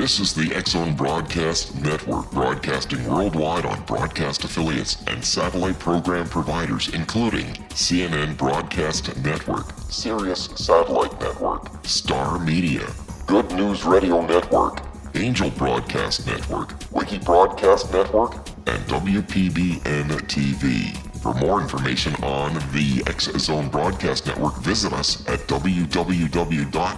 This is the X-Zone Broadcast Network, broadcasting worldwide on broadcast affiliates and satellite program providers, including CNN Broadcast Network, Sirius Satellite Network, Star Media, Good News Radio Network, Angel Broadcast Network, Wiki Broadcast Network, and WPBN TV. For more information on the X-Zone Broadcast Network, visit us at www.xzbn.net.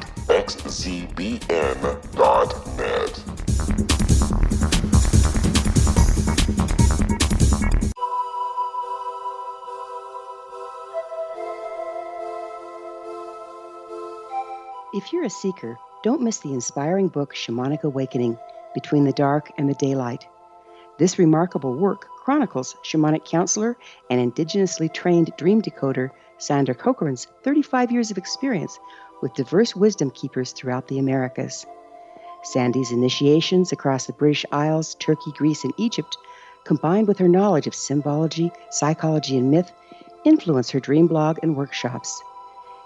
If you're a seeker, don't miss the inspiring book Shamanic Awakening, Between the Dark and the Daylight. This remarkable work chronicles shamanic counselor and indigenously trained dream decoder Sandra Cochran's 35 years of experience with diverse wisdom keepers throughout the Americas. Sandy's initiations across the British Isles, Turkey, Greece, and Egypt, combined with her knowledge of symbology, psychology, and myth, influence her dream blog and workshops.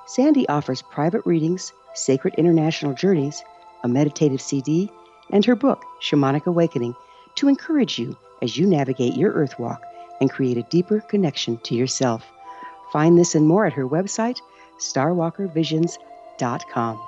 Sandy offers private readings, sacred international journeys, a meditative CD, and her book, Shamanic Awakening, to encourage you as you navigate your earth walk and create a deeper connection to yourself. Find this and more at her website, starwalkervisions.com.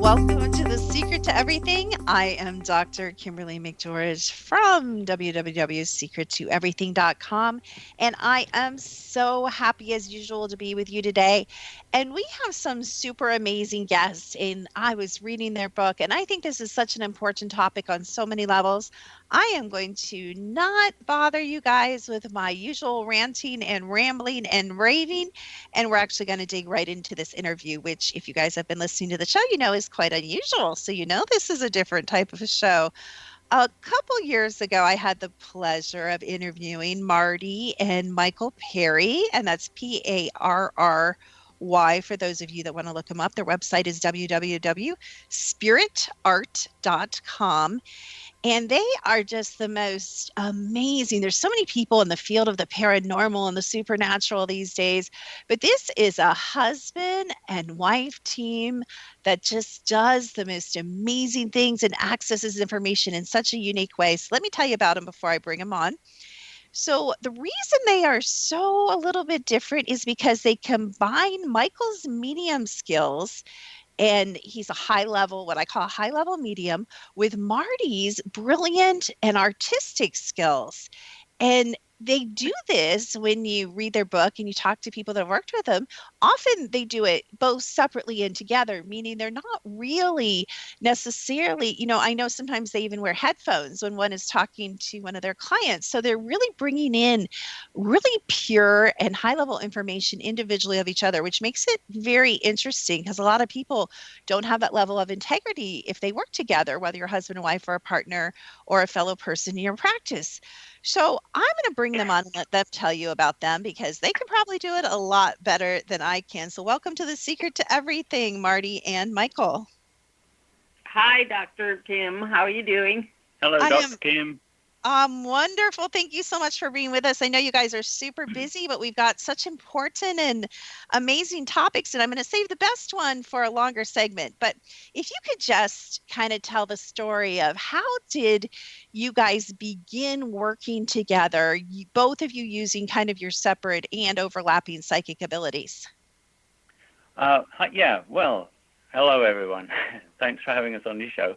Welcome to The Secret to Everything. I am Dr. Kimberly McGeorge from www.secrettoeverything.com, and I am so happy as usual to be with you today. And we have some super amazing guests, and I was reading their book, and I think this is such an important topic on so many levels. I am going to not bother you guys with my usual ranting and rambling and raving, and we're actually going to dig right into this interview, which, if you guys have been listening to the show, you know is quite unusual. So you know this is a different type of a show. A couple years ago, I had the pleasure of interviewing Marti and Michael Parry, and that's Parry. For those of you that want to look them up, their website is www.spiritart.com. And they are just the most amazing. There's so many people in the field of the paranormal and the supernatural these days, but this is a husband and wife team that just does the most amazing things and accesses information in such a unique way. So let me tell you about them before I bring them on. So the reason they are so a little bit different is because they combine Michael's medium skills, and he's a high level, what I call a high level medium, with Marti's brilliant and artistic skills. And they do this when you read their book and you talk to people that have worked with them. Often they do it both separately and together, meaning they're not really necessarily, I know sometimes they even wear headphones when one is talking to one of their clients. So they're really bringing in really pure and high level information individually of each other, which makes it very interesting because a lot of people don't have that level of integrity if they work together, whether you're husband and wife or a partner or a fellow person in your practice. So I'm going to bring them on and let them tell you about them because they can probably do it a lot better than I can. So welcome to The Secret to Everything, Marti and Michael. Hi, Dr. Kim. How are you doing? Hello, Dr. Kim. Wonderful. Thank you so much for being with us. I know you guys are super busy, but we've got such important and amazing topics, and I'm going to save the best one for a longer segment. But if you could just kind of tell the story of how did you guys begin working together, both of you using kind of your separate and overlapping psychic abilities? Yeah, well, hello, everyone. Thanks for having us on your show.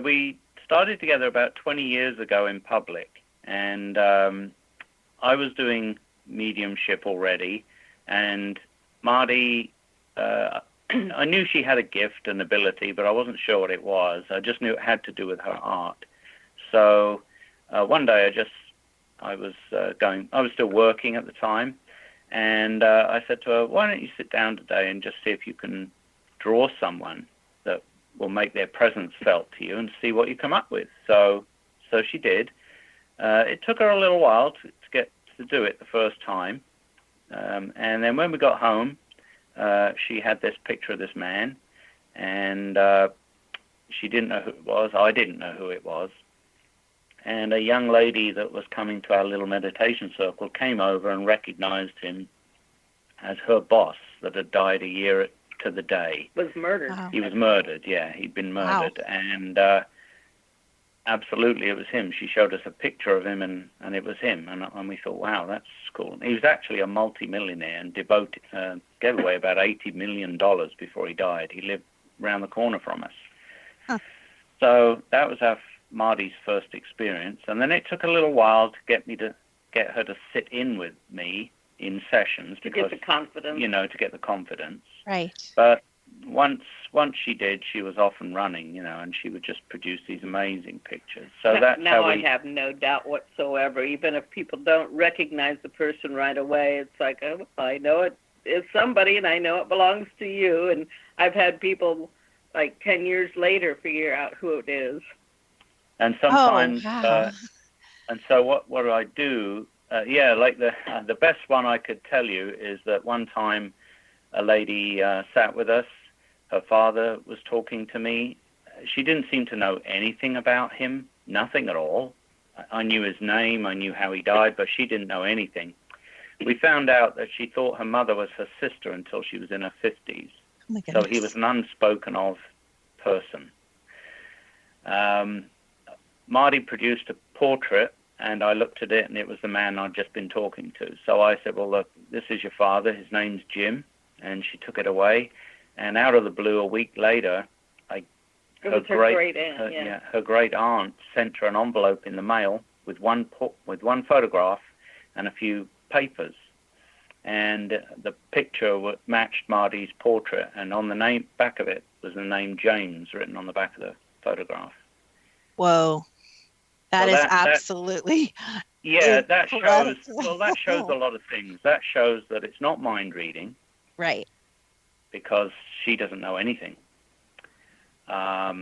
We started together about 20 years ago in public, and I was doing mediumship already, and Marti, I knew she had a gift and ability, but I wasn't sure what it was. I just knew it had to do with her art. So one day I was still working at the time, and I said to her, why don't you sit down today and just see if you can draw someone that will make their presence felt to you and see what you come up with. So she did. It took her a little while to get to do it the first time. And then when we got home, she had this picture of this man, and she didn't know who it was. I didn't know who it was. and a young lady that was coming to our little meditation circle came over and recognized him as her boss that had died a year to the day. Was murdered. Wow. He was murdered, yeah. He'd been murdered. Wow. And absolutely it was him. She showed us a picture of him, and it was him. And we thought, wow, that's cool. He was actually a multimillionaire and gave away about $80 million before he died. He lived around the corner from us. Huh. So that was Marty's first experience. And then it took a little while to get her to sit in with me in sessions. To get the confidence. To get the confidence. Right. But once she did, she was off and running, and she would just produce these amazing pictures. So that's now how I have no doubt whatsoever. Even if people don't recognize the person right away, it's like, oh, I know it is somebody, and I know it belongs to you. And I've had people like 10 years later figure out who it is. And sometimes, wow. And so what do I do? Like the best one I could tell you is that one time a lady sat with us. Her father was talking to me. She didn't seem to know anything about him, nothing at all. I knew his name, I knew how he died, but she didn't know anything. We found out that she thought her mother was her sister until she was in her 50s. Oh my So goodness. he was an unspoken of person. Marty produced a portrait, and I looked at it, and it was the man I'd just been talking to. So I said, well, look, this is your father. His name's Jim. And she took it away. And out of the blue, a week later, her great aunt sent her an envelope in the mail with one photograph and a few papers. And the picture matched Marty's portrait, and on the back of it was the name James written on the back of the photograph. Whoa. That is absolutely that incredible. shows a lot of things. That shows that it's not mind reading. Right. Because she doesn't know anything. How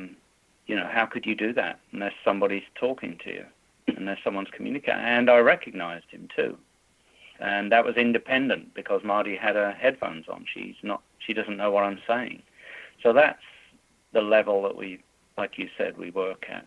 could you do that unless somebody's talking to you, unless someone's communicating? And I recognized him too. And that was independent because Marty had her headphones on. She doesn't know what I'm saying. So that's the level that like you said, we work at.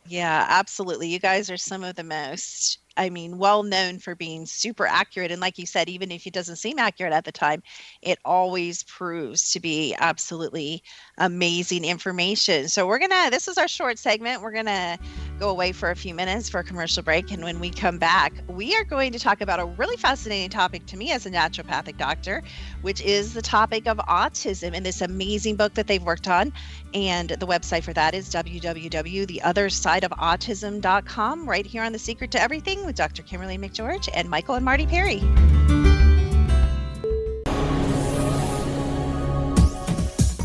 Yeah, absolutely. You guys are some of the most, well known for being super accurate. And like you said, even if it doesn't seem accurate at the time, it always proves to be absolutely amazing information. So this is our short segment. We're going to go away for a few minutes for a commercial break. And when we come back, we are going to talk about a really fascinating topic to me as a naturopathic doctor, which is the topic of autism and this amazing book that they've worked on. And the website for that is www.theothersideofautism.com, right here on The Secret to Everything with Dr. Kimberly McGeorge and Michael and Marty Parry.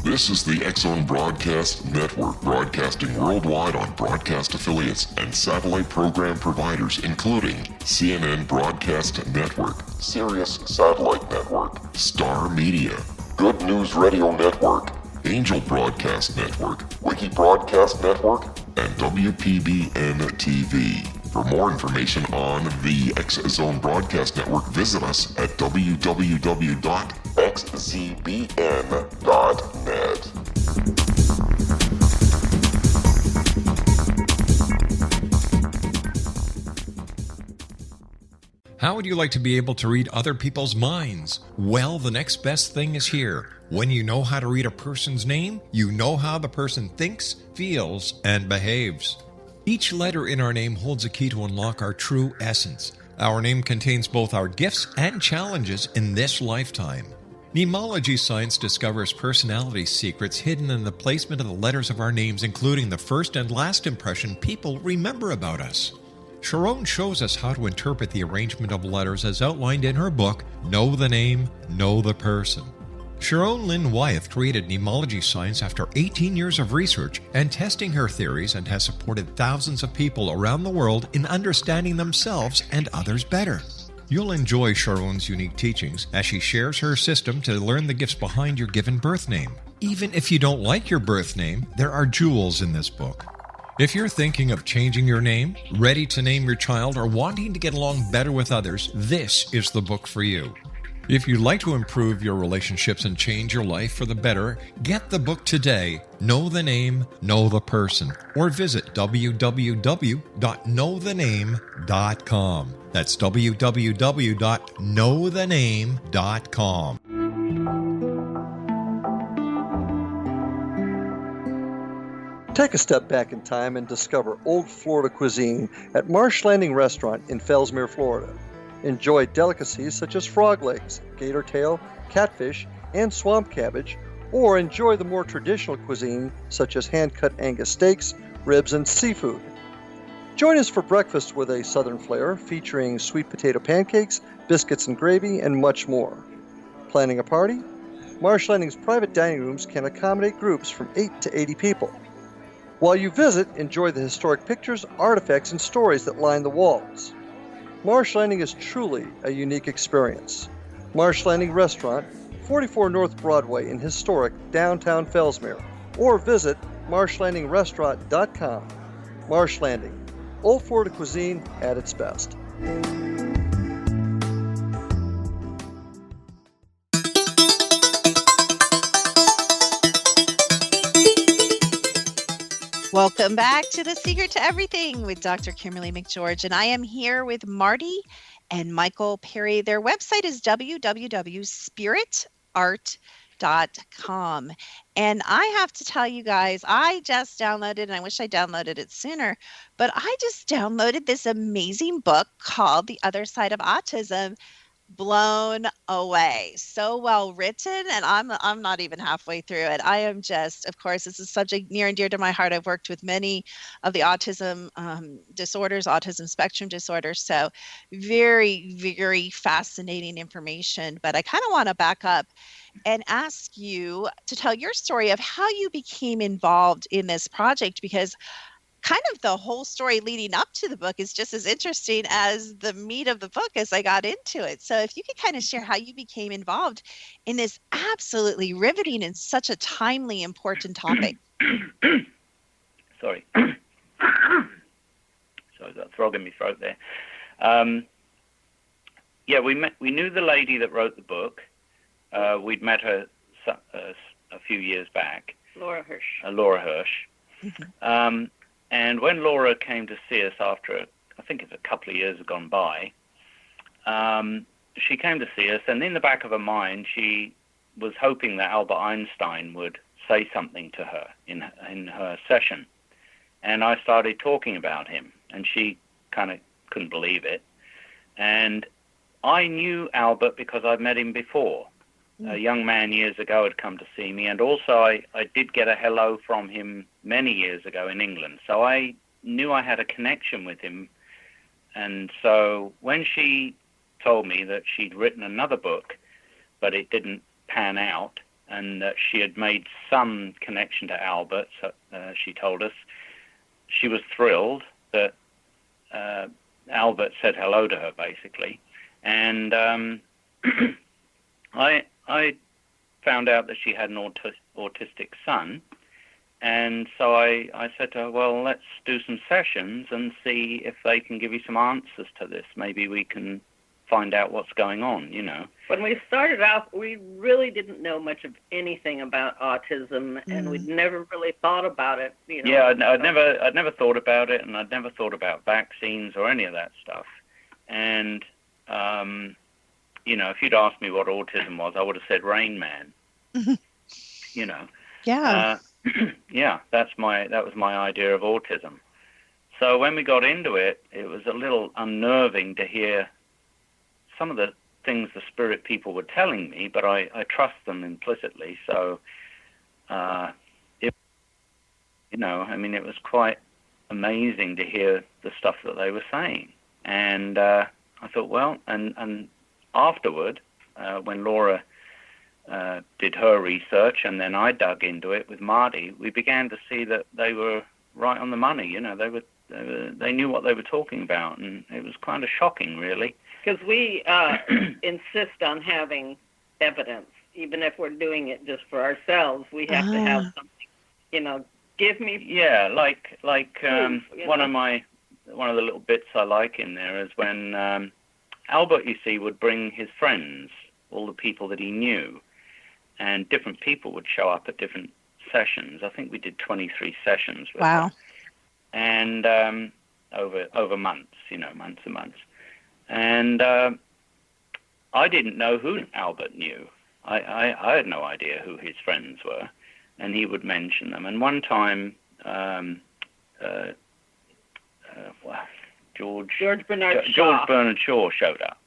This is the X-Zone Broadcast Network, broadcasting worldwide on broadcast affiliates and satellite program providers, including CNN Broadcast Network, Sirius Satellite Network, Star Media, Good News Radio Network, Angel Broadcast Network, Wiki Broadcast Network, and WPBN TV. For more information on the X-Zone Broadcast Network, visit us at www.xzbn.net. How would you like to be able to read other people's minds? Well, the next best thing is here. When you know how to read a person's name, you know how the person thinks, feels, and behaves. Each letter in our name holds a key to unlock our true essence. Our name contains both our gifts and challenges in this lifetime. Mnemology science discovers personality secrets hidden in the placement of the letters of our names, including the first and last impression people remember about us. Sharon shows us how to interpret the arrangement of letters as outlined in her book, Know the Name, Know the Person. Sharon Lynn Wyeth created mnemology science after 18 years of research and testing her theories, and has supported thousands of people around the world in understanding themselves and others better. You'll enjoy Sharon's unique teachings as she shares her system to learn the gifts behind your given birth name. Even if you don't like your birth name, there are jewels in this book. If you're thinking of changing your name, ready to name your child, or wanting to get along better with others, this is the book for you. If you'd like to improve your relationships and change your life for the better, get the book today, Know the Name, Know the Person, or visit www.knowthename.com. That's www.knowthename.com. Take a step back in time and discover old Florida cuisine at Marsh Landing Restaurant in Fellsmere, Florida. Enjoy delicacies such as frog legs, gator tail, catfish, and swamp cabbage, or enjoy the more traditional cuisine such as hand-cut Angus steaks, ribs, and seafood. Join us for breakfast with a southern flair featuring sweet potato pancakes, biscuits and gravy, and much more. Planning a party? Marsh Landing's private dining rooms can accommodate groups from 8 to 80 people. While you visit, enjoy the historic pictures, artifacts, and stories that line the walls. Marsh Landing is truly a unique experience. Marsh Landing Restaurant, 44 North Broadway in historic downtown Fellsmere, or visit marshlandingrestaurant.com. Marsh Landing, old Florida cuisine at its best. Welcome back to The Secret to Everything with Dr. Kimberly McGeorge, and I am here with Marti and Michael Parry. Their website is www.spiritart.com. And I have to tell you guys, I just downloaded, and I wish I downloaded it sooner, but I just downloaded this amazing book called The Other Side of Autism. Blown away. So well written, and I'm not even halfway through it. I am just, of course, this is a subject near and dear to my heart. I've worked with many of the autism disorders, autism spectrum disorders, so very, very fascinating information. But I kind of want to back up and ask you to tell your story of how you became involved in this project, because kind of the whole story leading up to the book is just as interesting as the meat of the book as I got into it. So if you could kind of share how you became involved in this absolutely riveting and such a timely, important topic. Sorry. Sorry, got a frog in my throat there. Yeah, we knew the lady that wrote the book. We'd met her a few years back. Laura Hirsch. Mm-hmm. And when Laura came to see us after, I think it's a couple of years had gone by, she came to see us, and in the back of her mind, she was hoping that Albert Einstein would say something to her in her session. And I started talking about him, and she kind of couldn't believe it. And I knew Albert because I'd met him before. A young man years ago had come to see me, and also I did get a hello from him many years ago in England. So I knew I had a connection with him. And so when she told me that she'd written another book, but it didn't pan out, and that she had made some connection to Albert, so, she told us, she was thrilled that Albert said hello to her, basically. And I found out that she had an autistic son, and so I said to her, well, let's do some sessions and see if they can give you some answers to this. Maybe we can find out what's going on, you know. When we started out, we really didn't know much of anything about autism, and we'd never really thought about it. You know. Yeah, I'd never thought about it, and I'd never thought about vaccines or any of that stuff. And you know, if you'd asked me what autism was, I would have said Rain Man. You know. Yeah. Yeah, that was my idea of autism. So when we got into it, it was a little unnerving to hear some of the things the spirit people were telling me, but I trust them implicitly. So, it was quite amazing to hear the stuff that they were saying. And I thought, well, and afterward, when Laura did her research, and then I dug into it with Marti, we began to see that they were right on the money. You know, they knew what they were talking about, and it was kind of shocking, really. Because we insist on having evidence, even if we're doing it just for ourselves. We have to have something. You know, give me. Yeah, like proof, one of the little bits I like in there is when Albert, you see, would bring his friends all the people that he knew, and different people would show up at different sessions. I think we did 23 sessions with Wow. her. And over months, months and months. And I didn't know who Albert knew. I had no idea who his friends were, and he would mention them. And one time, George Bernard Shaw showed up.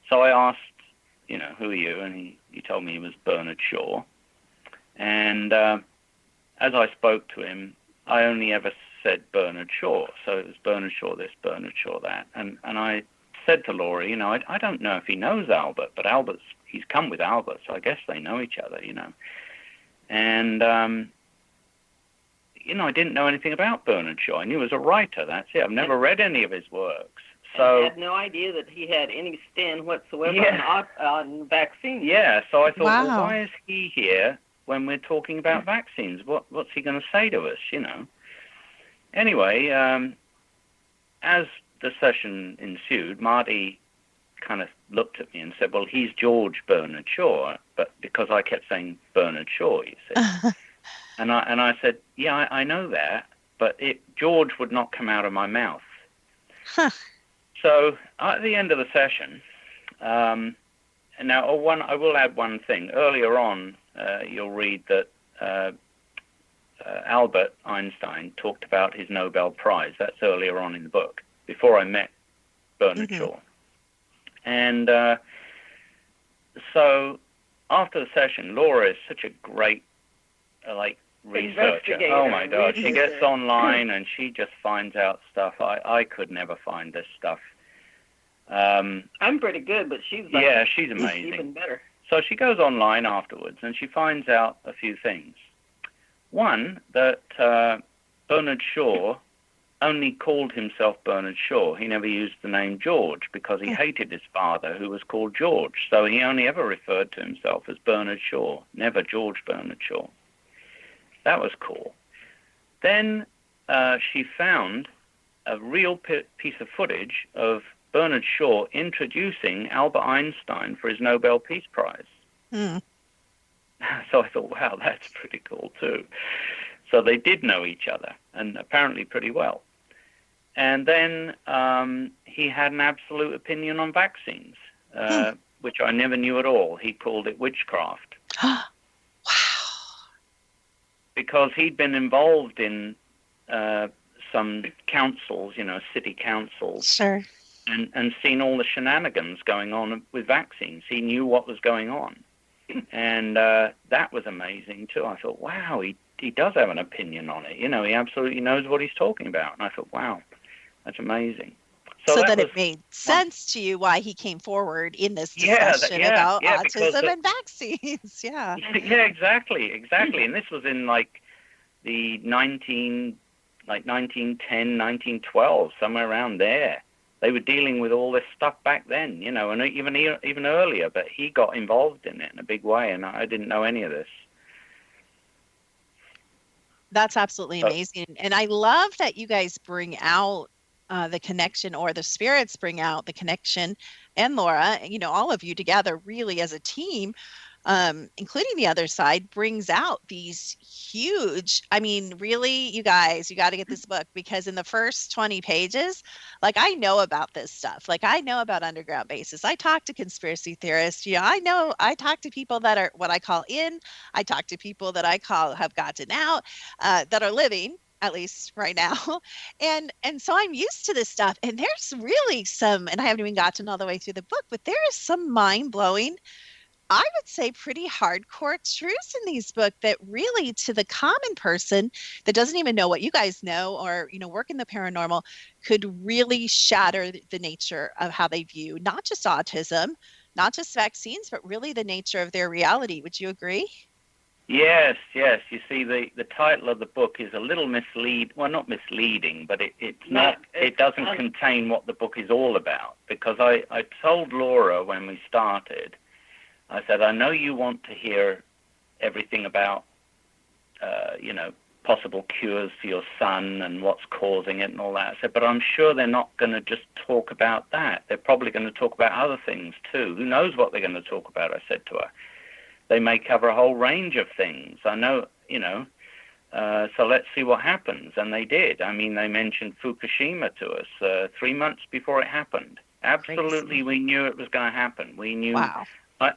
So I asked, who are you? And he told me he was Bernard Shaw. And as I spoke to him, I only ever said Bernard Shaw. So it was Bernard Shaw this, Bernard Shaw that. And I said to Laura, I don't know if he knows Albert, but he's come with Albert, so I guess they know each other, And, I didn't know anything about Bernard Shaw. I knew he was a writer, that's it. I've never read any of his works. So I had no idea that he had any stand whatsoever on vaccines. Yeah, so I thought, Wow. well, why is he here when we're talking about vaccines? What's he going to say to us, Anyway, as the session ensued, Marti kind of looked at me and said, well, he's George Bernard Shaw, but because I kept saying Bernard Shaw, you see. and I said, yeah, I know that, but George would not come out of my mouth. Huh. So at the end of the session, and now I will add one thing. Earlier on, you'll read that Albert Einstein talked about his Nobel Prize. That's earlier on in the book, before I met Bernard Shaw. And so after the session, Laura is such a great, researcher. Oh, my God. She gets online and she just finds out stuff. I could never find this stuff. I'm pretty good, but she's she's amazing. Even better. So she goes online afterwards and she finds out a few things. One, that Bernard Shaw only called himself Bernard Shaw. He never used the name George because he hated his father, who was called George. So he only ever referred to himself as Bernard Shaw, never George Bernard Shaw. That was cool. Then she found a real piece of footage of Bernard Shaw introducing Albert Einstein for his Nobel Peace Prize. Mm. So I thought, wow, that's pretty cool too. So they did know each other, and apparently pretty well. And then he had an absolute opinion on vaccines, which I never knew at all. He called it witchcraft. Wow. Because he'd been involved in some councils, city councils. Sure. And seen all the shenanigans going on with vaccines. He knew what was going on. And that was amazing, too. I thought, wow, he does have an opinion on it. He absolutely knows what he's talking about. And I thought, wow, that's amazing. So that it made sense to you why he came forword in this discussion about autism and vaccines. Yeah, exactly. And this was in the 1910, 1912, somewhere around there. They were dealing with all this stuff back then, and even earlier. But he got involved in it in a big way, and I didn't know any of this. That's absolutely amazing. And I love that you guys bring out the connection, or the spirits bring out the connection, and Laura, all of you together really as a team, including the other side, brings out these huge, really, you guys, you got to get this book, because in the first 20 pages, I know about this stuff. I know about underground bases. I talk to conspiracy theorists. I talk to people that are what I call in. I talk to people that I call have gotten out, that are living, at least right now. And so I'm used to this stuff. And there's really some, and I haven't even gotten all the way through the book, but there is some mind-blowing, I would say pretty hardcore truths in these books that really, to the common person that doesn't even know what you guys know, or, work in the paranormal, could really shatter the nature of how they view not just autism, not just vaccines, but really the nature of their reality. Would you agree? Yes. You see, the title of the book is a little misleading. Well, not misleading, but it doesn't contain what the book is all about. Because I told Laura when we started, I said, I know you want to hear everything about, possible cures for your son and what's causing it and all that. I said, but I'm sure they're not going to just talk about that. They're probably going to talk about other things too. Who knows what they're going to talk about, I said to her. They may cover a whole range of things. I know, so let's see what happens. And they did. I mean, they mentioned Fukushima to us 3 months before it happened. Absolutely, we knew it was going to happen. We knew. Wow.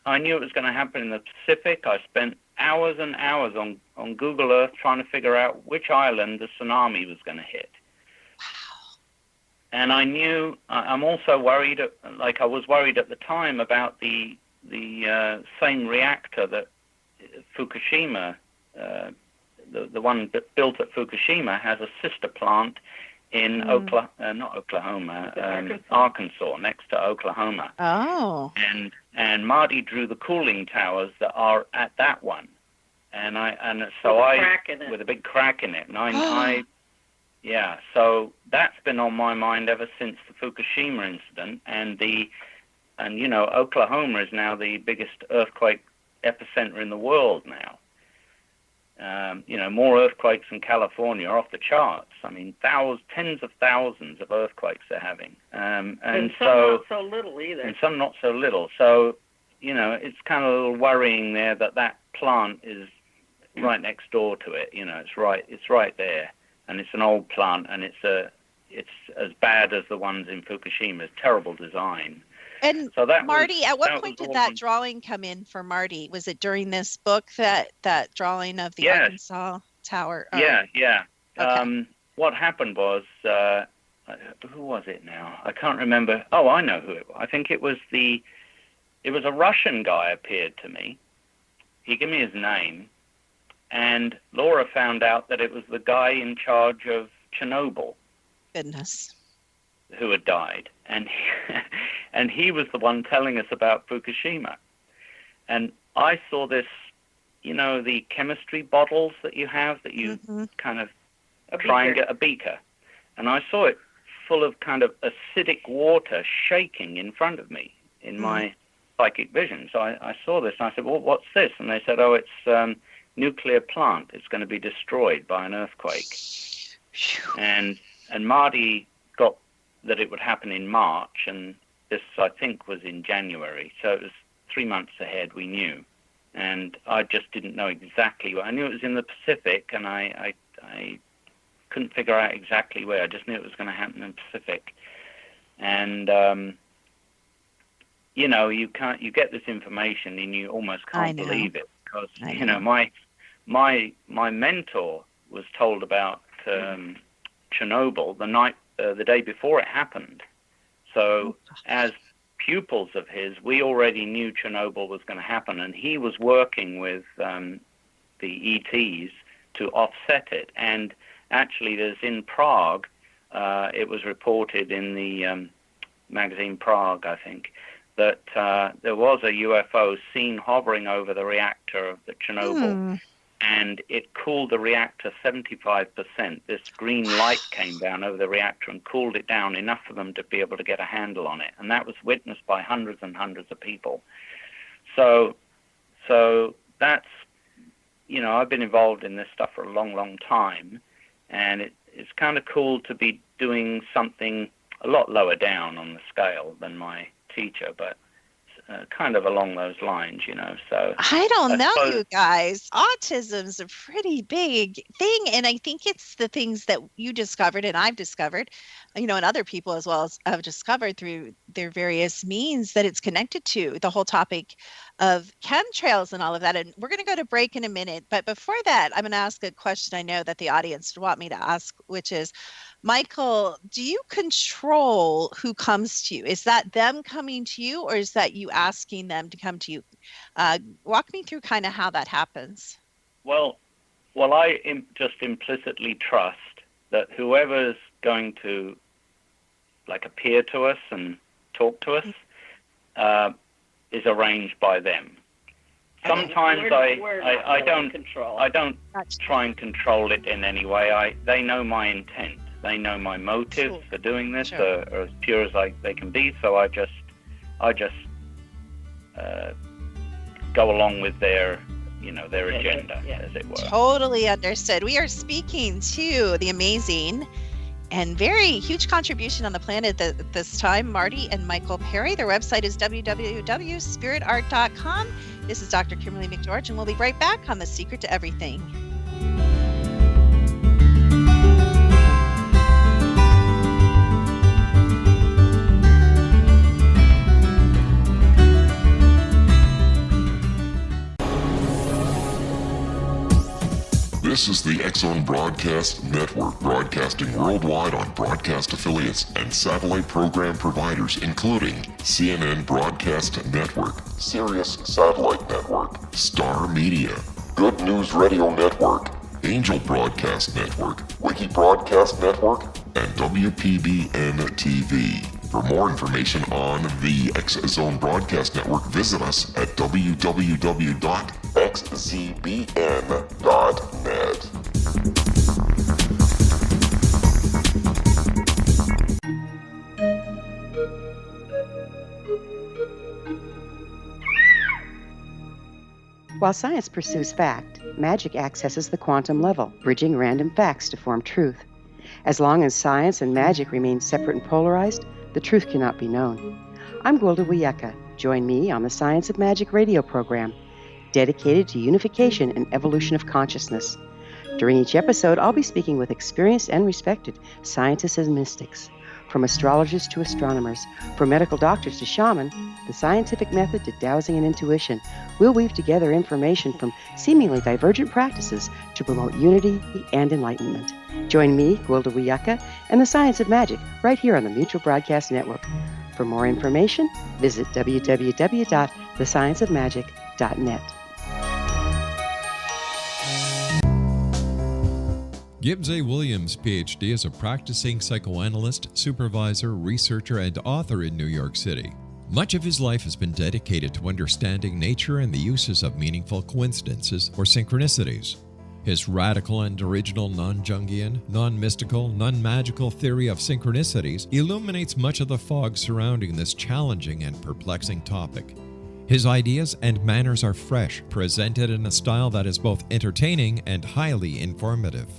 I knew it was going to happen in the Pacific. I spent hours and hours on Google Earth trying to figure out which island the tsunami was going to hit. Wow. And I knew, I'm also worried, I was worried at the time about the same reactor that Fukushima, the one built at Fukushima, has a sister plant in Arkansas, next to Oklahoma. Oh. And Marti drew the cooling towers that are at that one, with a big crack in it, and so that's been on my mind ever since the Fukushima incident, and Oklahoma is now the biggest earthquake epicenter in the world now. More earthquakes in California are off the charts. I mean, tens of thousands of earthquakes they're having. And some not so little either. And some not so little. So, it's kind of a little worrying there that plant is right next door to it. It's right there. And it's an old plant, and it's as bad as the ones in Fukushima. It's terrible design. And so Marti, at what point did that drawing come in for Marti? Was it during this book, that drawing of the Arkansas Tower? Oh. Yeah. Okay. What happened was, who was it now? I can't remember. Oh, I know who it was. I think it was a Russian guy appeared to me. He gave me his name, and Laura found out that it was the guy in charge of Chernobyl. Goodness. Who had died, and he was the one telling us about Fukushima. And I saw this, the chemistry bottles that you have that you kind of try and get a beaker, and I saw it full of kind of acidic water shaking in front of me in my psychic vision. So I saw this, and I said, well, what's this? And they said, oh, it's nuclear plant. It's going to be destroyed by an earthquake. And Marti got that it would happen in March, and this, I think, was in January. So it was 3 months ahead, we knew. And I just didn't know exactly where. I knew it was in the Pacific, and I couldn't figure out exactly where. I just knew it was going to happen in the Pacific. And, you get this information, and you almost can't believe it. Because, my mentor was told about Chernobyl the day before it happened. So as pupils of his, we already knew Chernobyl was going to happen, and he was working with the ETs to offset it. And actually, there's in Prague, it was reported in the magazine Prague, I think, that there was a UFO seen hovering over the reactor at Chernobyl. And it cooled the reactor 75%. This green light came down over the reactor and cooled it down enough for them to be able to get a handle on it. And that was witnessed by hundreds and hundreds of people. So that's, I've been involved in this stuff for a long, long time. And it's kind of cool to be doing something a lot lower down on the scale than my teacher, but kind of along those lines, so I don't know, you guys. Autism's a pretty big thing, and I think it's the things that you discovered and I've discovered, and other people as well have discovered through their various means, that it's connected to the whole topic of chemtrails and all of that. And we're going to go to break in a minute, but before that, I'm going to ask a question I know that the audience would want me to ask, which is, Michael, do you control who comes to you? Is that them coming to you, or is that you asking them to come to you? Walk me through kind of how that happens. Well, I just implicitly trust that whoever's going to appear to us and talk to us is arranged by them. Sometimes I don't try and control it in any way. They know my intent. They know my motives for doing this are as pure as they can be. So I just go along with their their agenda, as it were. Totally understood. We are speaking to the amazing and very huge contribution on the planet at this time, Marti and Michael Parry. Their website is www.spiritart.com. This is Dr. Kimberly McGeorge, and we'll be right back on The Secret to Everything. This is the X-Zone Broadcast Network, broadcasting worldwide on broadcast affiliates and satellite program providers, including CNN Broadcast Network, Sirius Satellite Network, Star Media, Good News Radio Network, Angel Broadcast Network, Wiki Broadcast Network, and WPBN TV. For more information on the X-Zone Broadcast Network, visit us at www.xzbn.net. While science pursues fact, magic accesses the quantum level, bridging random facts to form truth. As long as science and magic remain separate and polarized, the truth cannot be known. I'm Gwilda Wiyaka. Join me on the Science of Magic radio program, dedicated to unification and evolution of consciousness. During each episode, I'll be speaking with experienced and respected scientists and mystics. From astrologers to astronomers, from medical doctors to shaman, the scientific method to dowsing and intuition, we'll weave together information from seemingly divergent practices to promote unity and enlightenment. Join me, Gwilda Wiyaka, and the Science of Magic right here on the Mutual Broadcast Network. For more information, visit www.thescienceofmagic.net. Gibbs A. Williams, Ph.D., is a practicing psychoanalyst, supervisor, researcher, and author in New York City. Much of his life has been dedicated to understanding nature and the uses of meaningful coincidences or synchronicities. His radical and original non-Jungian, non-mystical, non-magical theory of synchronicities illuminates much of the fog surrounding this challenging and perplexing topic. His ideas and manners are fresh, presented in a style that is both entertaining and highly informative.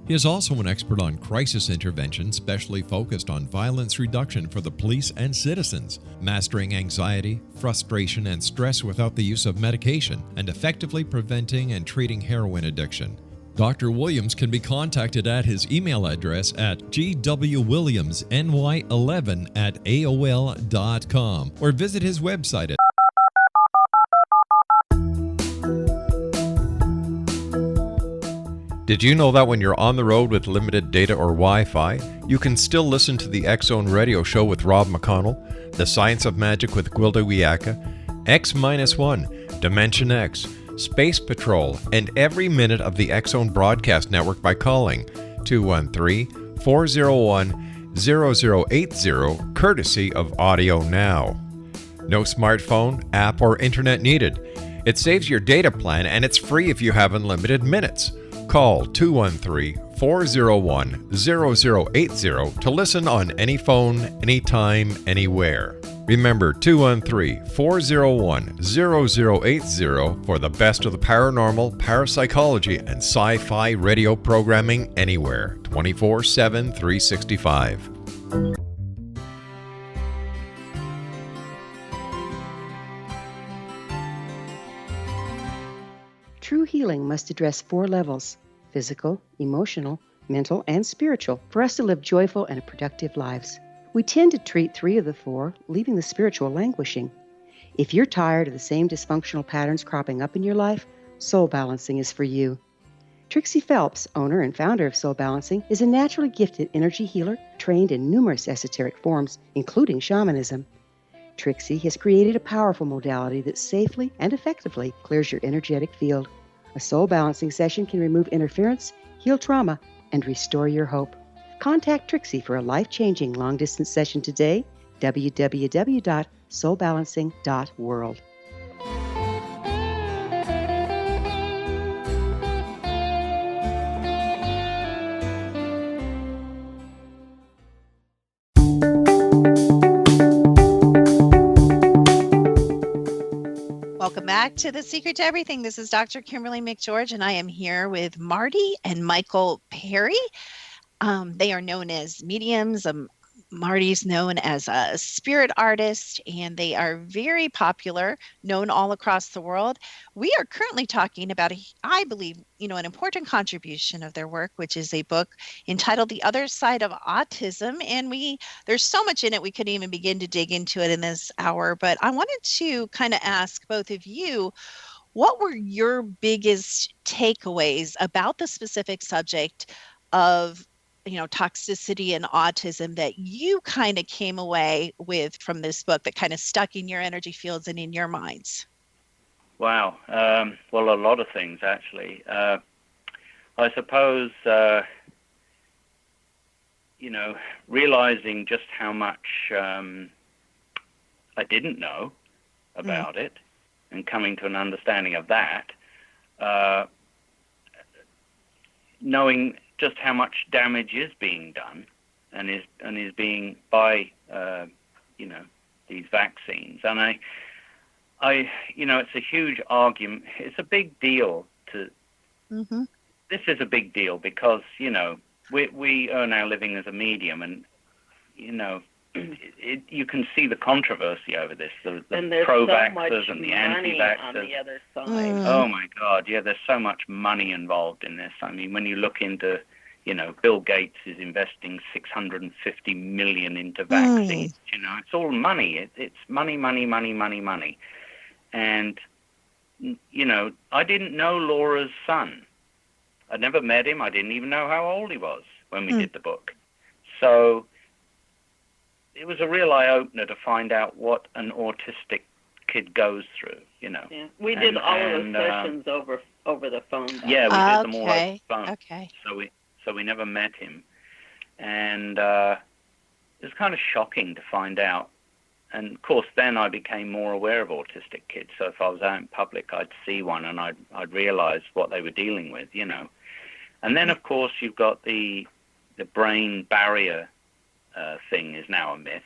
He is also an expert on crisis intervention, specially focused on violence reduction for the police and citizens, mastering anxiety, frustration, and stress without the use of medication, and effectively preventing and treating heroin addiction. Dr. Williams can be contacted at his email address at gwwilliamsny11@aol.com or visit his website at Did you know that when you're on the road with limited data or Wi-Fi, you can still listen to the X-Zone Radio Show with Rob McConnell, The Science of Magic with Gwilda Wiyaka, X-1, Dimension X, Space Patrol, and every minute of the X-Zone Broadcast Network by calling 213-401-0080, courtesy of Audio Now. No smartphone, app, or internet needed. It saves your data plan and it's free if you have unlimited minutes. Call 213-401-0080 to listen on any phone, anytime, anywhere. Remember 213-401-0080 for the best of the paranormal, parapsychology, and sci-fi radio programming anywhere, 24/7, 365. True healing must address 4 levels: physical, emotional, mental, and spiritual, for us to live joyful and productive lives. We tend to treat 3 of the 4, leaving the spiritual languishing. If you're tired of the same dysfunctional patterns cropping up in your life, Soul Balancing is for you. Trixie Phelps, owner and founder of Soul Balancing, is a naturally gifted energy healer trained in numerous esoteric forms, including shamanism. Trixie has created a powerful modality that safely and effectively clears your energetic field. A Soul Balancing session can remove interference, heal trauma, and restore your hope. Contact Trixie for a life-changing long-distance session today, www.soulbalancing.world. Welcome back back to The Secret to Everything. This is Dr. Kimberly McGeorge, and I am here with Marti and Michael Parry. They are known as mediums. Marti's known as a spirit artist, and they are very popular, known all across the world. We are currently talking about, I believe, an important contribution of their work, which is a book entitled The Other Side of Autism. And there's so much in it, we couldn't even begin to dig into it in this hour. But I wanted to kind of ask both of you, what were your biggest takeaways about the specific subject of toxicity and autism that you kind of came away with from this book that kind of stuck in your energy fields and in your minds? Wow. Well, a lot of things, actually. I suppose, realizing just how much I didn't know about it and coming to an understanding of that, knowing just how much damage is being done and is being by these vaccines. And I it's a huge argument. It's a big deal to this is a big deal because we earn our living as a medium, and you can see the controversy over this, the pro-vaxxers and the anti-vaxxers on the other side. Oh my God, yeah, there's so much money involved in this. I mean, when you look into, Bill Gates is investing $650 million into vaccines. It's all money. It's money, money, money, money, money. And, I didn't know Laura's son. I'd never met him. I didn't even know how old he was when we did the book. So it was a real eye-opener to find out what an autistic kid goes through, Yeah. We did all of the sessions over the phone. Yeah, we did them all over the phone. Okay. So we never met him. And it was kind of shocking to find out. And, of course, then I became more aware of autistic kids. So if I was out in public, I'd see one and I'd realize what they were dealing with, And then, of course, you've got the brain barrier thing is now a myth,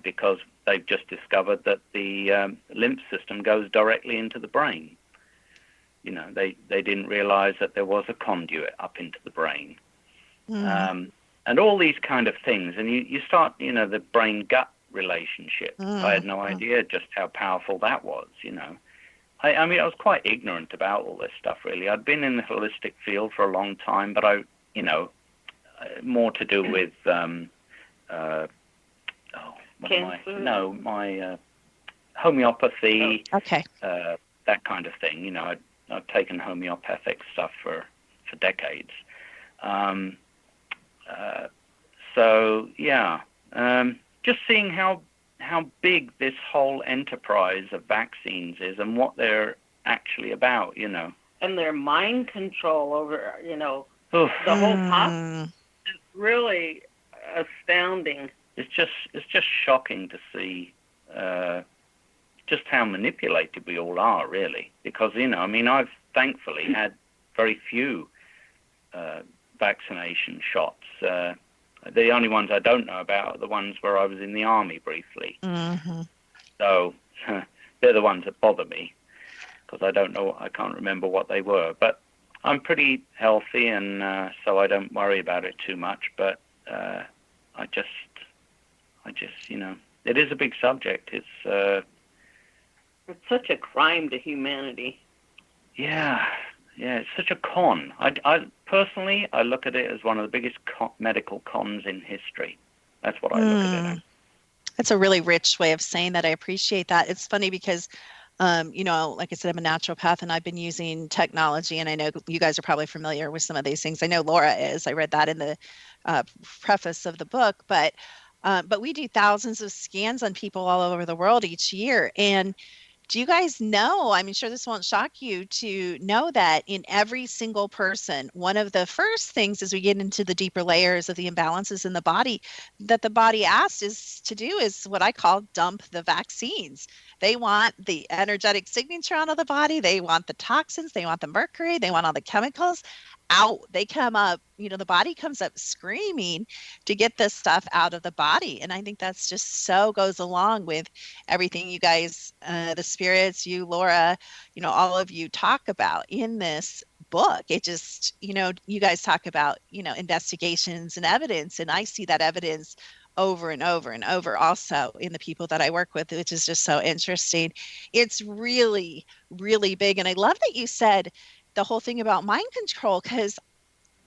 because they've just discovered that the lymph system goes directly into the brain. They didn't realize that there was a conduit up into the brain. And all these kind of things. And you start, the brain-gut relationship. I had no idea just how powerful that was, I mean, I was quite ignorant about all this stuff, really. I'd been in the holistic field for a long time, but more to do with my homeopathy. Okay. That kind of thing. I've taken homeopathic stuff for decades. Just seeing how big this whole enterprise of vaccines is and what they're actually about, And their mind control over, the whole population is really astounding. It's just shocking to see just how manipulated we all are, really. Because, I've thankfully had very few vaccination shots. The only ones I don't know about are the ones where I was in the army briefly. So they're the ones that bother me because I can't remember what they were. But I'm pretty healthy, and so I don't worry about it too much. But I just, it is a big subject. It's such a crime to humanity. Yeah, it's such a con. I personally, I look at it as one of the biggest medical cons in history. That's what I look at it as. That's a really rich way of saying that. I appreciate that. It's funny because, like I said, I'm a naturopath, and I've been using technology, and I know you guys are probably familiar with some of these things. I know Laura is. I read that in the preface of the book, but we do thousands of scans on people all over the world each year. And do you guys know, I'm sure this won't shock you to know that in every single person, one of the first things as we get into the deeper layers of the imbalances in the body that the body asks is to do is what I call dump the vaccines. They want the energetic signature out of the body. They want the toxins. They want the mercury. They want all the chemicals out. They come up, the body comes up screaming to get this stuff out of the body. And I think that's just so goes along with everything you guys, the spirits, you, Laura, all of you talk about in this book. It just, you guys talk about, investigations and evidence. And I see that evidence over and over and over also in the people that I work with, which is just so interesting. It's really, really big. And I love that you said the whole thing about mind control, because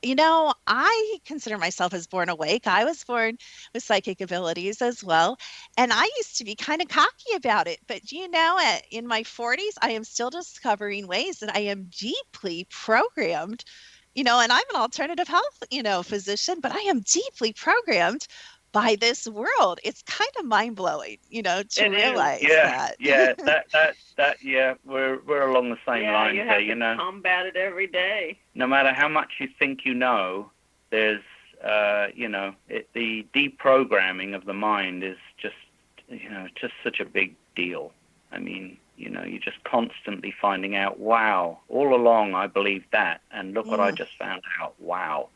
I consider myself as born awake. I was born with psychic abilities as well. And I used to be kind of cocky about it. But in my 40s, I am still discovering ways that I am deeply programmed, and I'm an alternative health, physician, but I am deeply programmed by this world. It's kind of mind blowing, to realize that. Yeah, yeah, we're along the same lines you there, have to combat it every day. No matter how much you think there's, the deprogramming of the mind is just, just such a big deal. I mean, you're just constantly finding out, wow, all along I believed that, and look what I just found out, wow,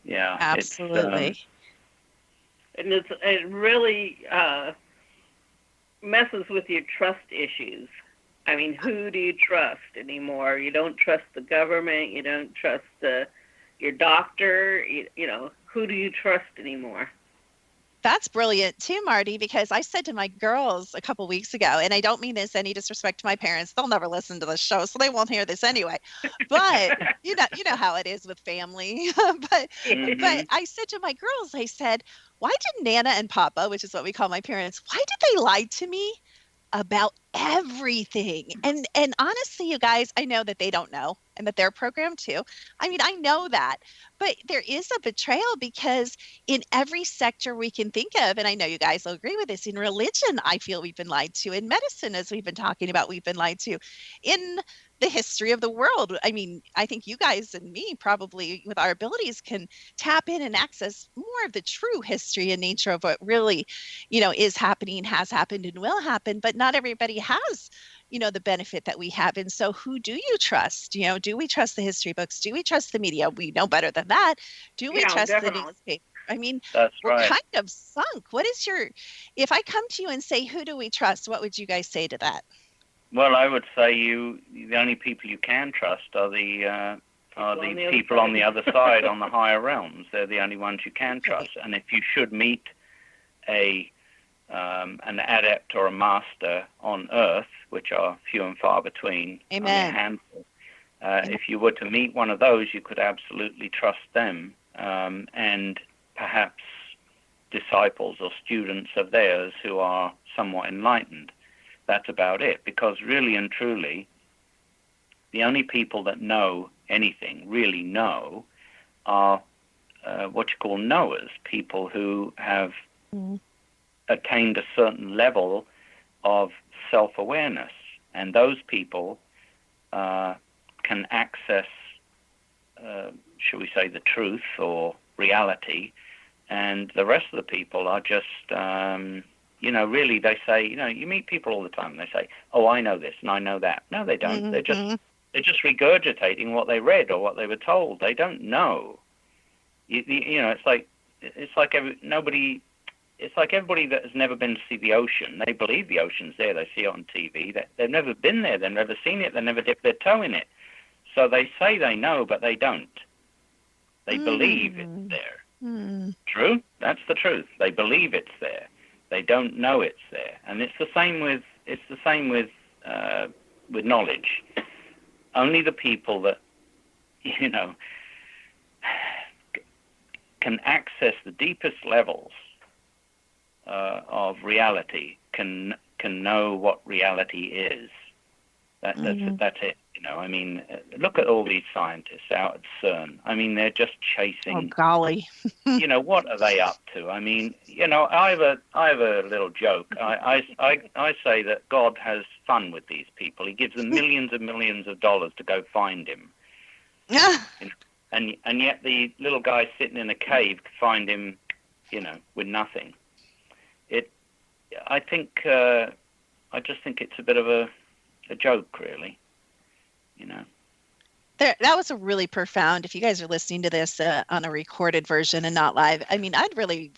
Yeah, absolutely. And it really messes with your trust issues. I mean, who do you trust anymore? You don't trust the government. You don't trust your doctor. Who do you trust anymore? That's brilliant too, Marty, because I said to my girls a couple weeks ago, and I don't mean this any disrespect to my parents. They'll never listen to the show, so they won't hear this anyway. But you know how it is with family. but I said to my girls, I said, why did Nana and Papa, which is what we call my parents, why did they lie to me about everything? And honestly, you guys, I know that they don't know and that they're programmed too. I mean, I know that, but there is a betrayal, because in every sector we can think of, and I know you guys will agree with this, in religion, I feel we've been lied to. In medicine, as we've been talking about, we've been lied to. In the history of the world, I mean, I think you guys and me probably with our abilities can tap in and access more of the true history and nature of what really, is happening, has happened, and will happen. But not everybody has, the benefit that we have. And so who do you trust? Do we trust the history books? Do we trust the media? We know better than that. Do we trust definitely. the newspaper? I mean, That's we're right. kind of sunk. If I come to you and say, who do we trust? What would you guys say to that? Well, I would say the only people you can trust are the people on the other side, on the higher realms. They're the only ones you can trust. And if you should meet an adept or a master on Earth, which are few and far between, only a handful, if you were to meet one of those, you could absolutely trust them, and perhaps disciples or students of theirs who are somewhat enlightened. That's about it, because really and truly, the only people that know anything, really know, are what you call knowers, people who have attained a certain level of self-awareness. And those people can access, shall we say, the truth or reality, and the rest of the people are just... really, they say, you meet people all the time, and they say, oh, I know this and I know that. No, they don't. They're just regurgitating what they read or what they were told. They don't know. It's like everybody that has never been to see the ocean. They believe the ocean's there. They see it on TV. They've never been there. They've never seen it. They never dipped their toe in it. So they say they know, but they don't. They believe it's there. True? That's the truth. They believe it's there. They don't know it's there, and it's the same with knowledge. Only the people that can access the deepest levels of reality can know what reality is. That's it. I mean, look at all these scientists out at CERN. I mean, they're just chasing. Oh golly! What are they up to? I mean, I have a little joke. I say that God has fun with these people. He gives them millions and millions of dollars to go find him. And yet the little guy sitting in a cave could find him, with nothing. I just think it's a bit of a joke, really. That was a really profound. If you guys are listening to this on a recorded version and not live, I mean, I'd really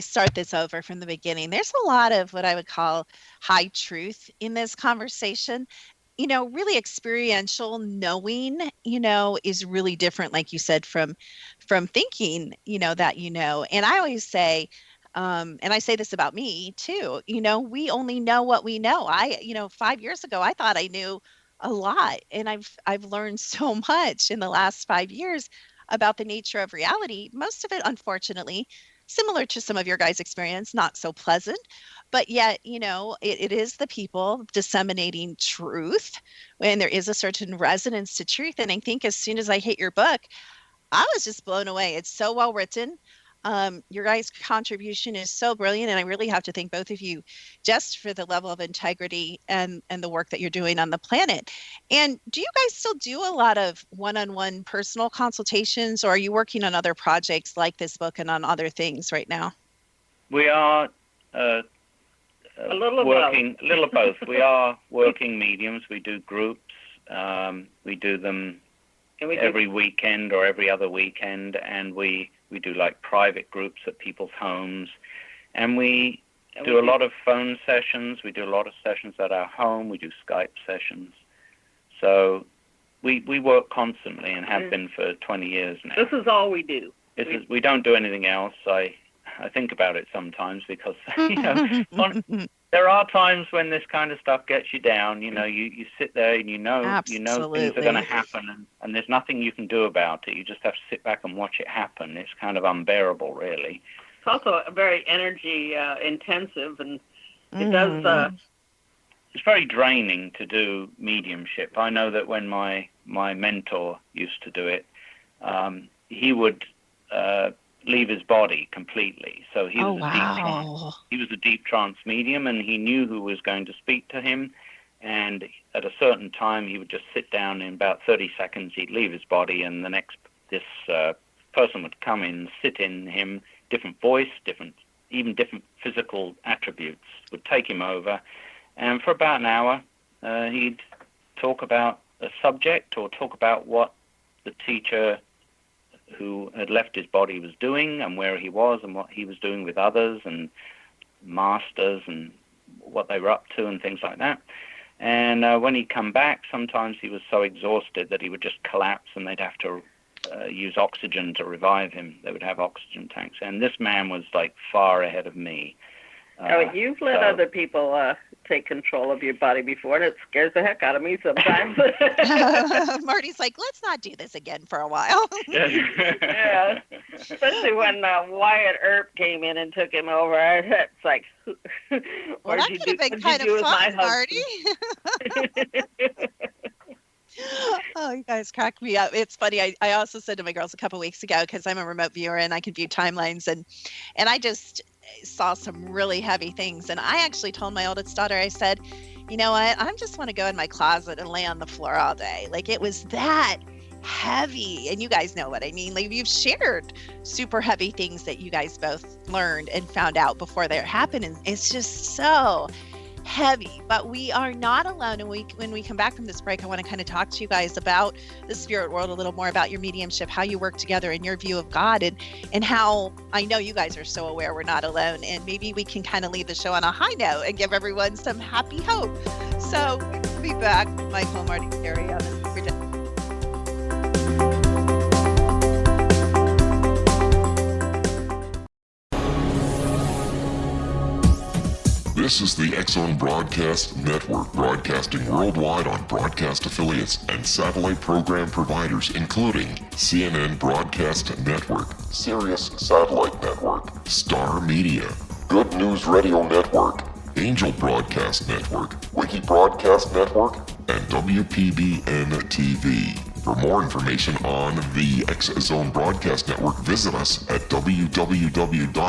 start this over from the beginning. There's a lot of what I would call high truth in this conversation. Really experiential knowing, is really different, like you said, from thinking, that, and I always say, and I say this about me too, we only know what we know. 5 years ago, I thought I knew a lot, and I've learned so much in the last 5 years about the nature of reality. Most of it, unfortunately, similar to some of your guys' experience, not so pleasant, but yet, it is the people disseminating truth, and there is a certain resonance to truth. And I think as soon as I hit your book, I was just blown away. It's so well written. Your guys' contribution is so brilliant, and I really have to thank both of you just for the level of integrity and the work that you're doing on the planet. And do you guys still do a lot of one-on-one personal consultations, or are you working on other projects like this book and on other things right now? We are a little of both. We are working mediums. We do groups. We do them every weekend or every other weekend, and we do like private groups at people's homes, and we do a lot of phone sessions. We do a lot of sessions at our home. We do Skype sessions. So we work constantly and have been for 20 years now. This is all we do. We don't do anything else. I think about it sometimes because there are times when this kind of stuff gets you down. You sit there and you know things are going to happen, and there's nothing you can do about it. You just have to sit back and watch it happen. It's kind of unbearable, really. It's also very energy intensive, and it does. It's very draining to do mediumship. I know that when my mentor used to do it, he would leave his body completely. So he was a deep trance medium, and he knew who was going to speak to him. And at a certain time, he would just sit down. In about 30 seconds, he'd leave his body, and this person would come in, sit in him, different voice, different physical attributes would take him over. And for about an hour, he'd talk about a subject or talk about what the teacher who had left his body was doing and where he was and what he was doing with others and masters and what they were up to and things like that. And when he'd come back, sometimes he was so exhausted that he would just collapse, and they'd have to use oxygen to revive him. They would have oxygen tanks. And this man was like far ahead of me. You've let other people take control of your body before, and it scares the heck out of me sometimes. Marty's like, let's not do this again for a while. Yeah, especially when Wyatt Earp came in and took him over. It's like, well, that could have been kind of fun, Marty. Oh, you guys crack me up. It's funny. I also said to my girls a couple weeks ago, because I'm a remote viewer and I can view timelines, and I just saw some really heavy things. And I actually told my oldest daughter, I said, you know what? I just want to go in my closet and lay on the floor all day. Like, it was that heavy. And you guys know what I mean. Like, you've shared super heavy things that you guys both learned and found out before they happened. And it's just so heavy, but we are not alone. And when we come back from this break, I want to kind of talk to you guys about the spirit world, a little more about your mediumship, how you work together and your view of God, and how I know you guys are so aware we're not alone. And maybe we can kind of leave the show on a high note and give everyone some happy hope. So we'll be back. Michael, Marty, Parry on the Super Day. This is the X-Zone Broadcast Network, broadcasting worldwide on broadcast affiliates and satellite program providers, including CNN Broadcast Network, Sirius Satellite Network, Star Media, Good News Radio Network, Angel Broadcast Network, Wiki Broadcast Network, and WPBN TV. For more information on the X-Zone Broadcast Network, visit us at www.xzbn.net.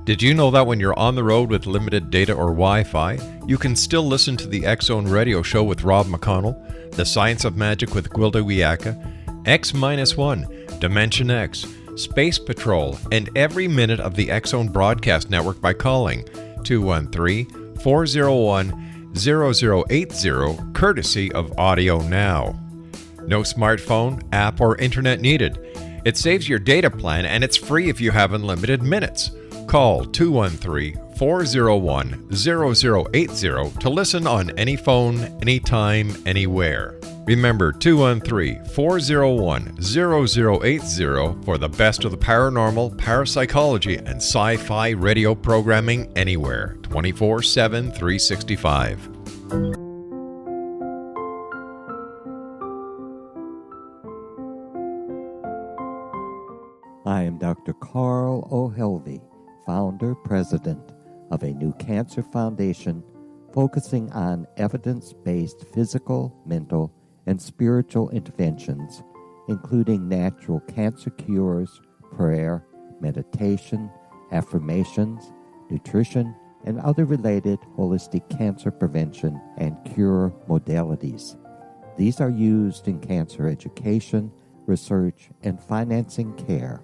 Did you know that when you're on the road with limited data or Wi-Fi, you can still listen to the X-Zone Radio Show with Rob McConnell, The Science of Magic with Gwilda Wiyaka, X-1, Dimension X, Space Patrol, and every minute of the X-Zone Broadcast Network by calling 213-401-0080, courtesy of Audio Now. No smartphone, app, or internet needed. It saves your data plan and it's free if you have unlimited minutes. Call 213-401-0080 to listen on any phone, anytime, anywhere. Remember 213-401-0080 for the best of the paranormal, parapsychology, and sci-fi radio programming anywhere, 24/7, 365. I am Dr. Carl O'Helvey, founder, president of a new cancer foundation focusing on evidence-based physical, mental, and spiritual interventions, including natural cancer cures, prayer, meditation, affirmations, nutrition, and other related holistic cancer prevention and cure modalities. These are used in cancer education, research, and financing care.